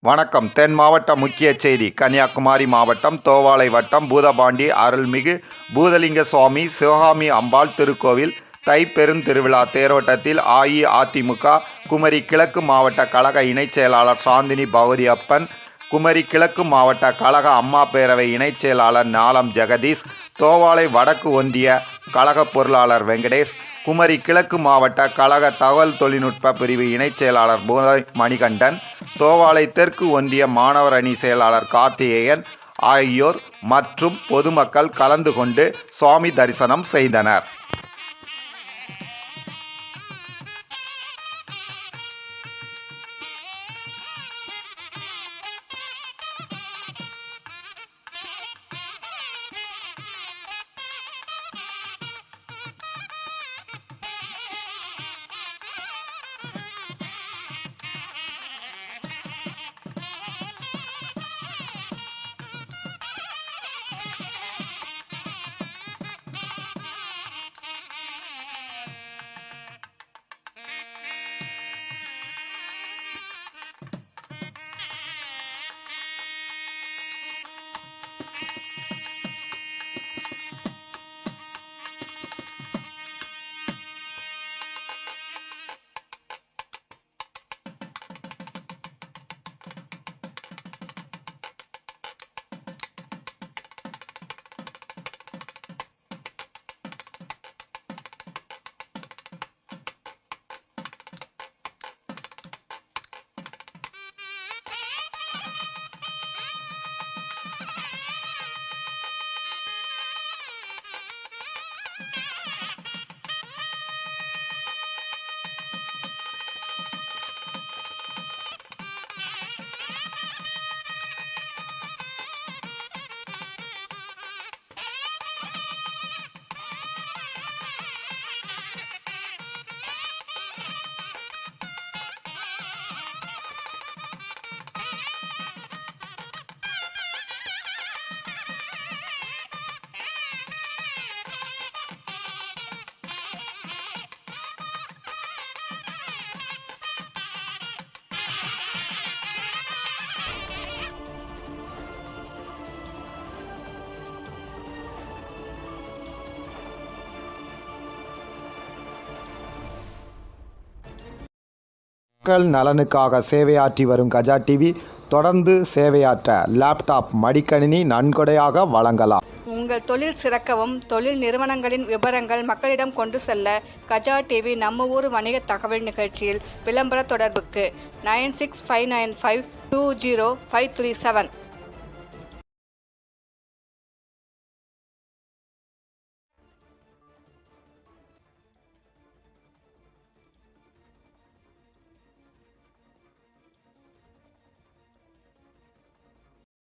வணக்கம். தென் மாவட்ட முக்கிய செய்தி. கன்னியாகுமரி மாவட்டம் தோவாளை வட்டம் பூதபாண்டி அருள்மிகு பூதலிங்க சுவாமி சிவகாமி அம்பாள் திருக்கோவில் தைப்பெருந்திருவிழா தேரோட்டத்தில் அஇஅதிமுக குமரி கிழக்கு மாவட்ட கழக இணைச் செயலாளர் சாந்தினி பகவதியப்பன், குமரி கிழக்கு மாவட்ட கழக அம்மா பேரவை இணைச் செயலாளர் ஞாலம் ஜெகதீஷ், தோவாளை வடக்கு ஒன்றிய கழக பொருளாளர் வெங்கடேஷ், குமரி கிழக்கு மாவட்ட கழக தகவல் தொழில்நுட்ப பிரிவு இணைச் செயலாளர் மணிகண்டன், தோவாளை தெற்கு ஒன்றிய மாணவர் அணி செயலாளர் கார்த்திகேயன் ஆகியோர் மற்றும் பொதுமக்கள் கலந்து கொண்டு சுவாமி தரிசனம் செய்தனர். மக்கள் நலனுக்காக சேவையாற்றி வரும் கஜா டிவி தொடர்ந்து சேவையாற்ற லேப்டாப், மடிக்கணினி நன்கொடையாக வழங்கலாம். உங்கள் தொழில் சிறக்கவும் தொழில் நிறுவனங்களின் விவரங்கள் மக்களிடம் கொண்டு செல்ல கஜா டிவி நம்ம ஊர் வணிக தகவல் நிகழ்ச்சியில் விளம்பர தொடர்புக்கு 9659520537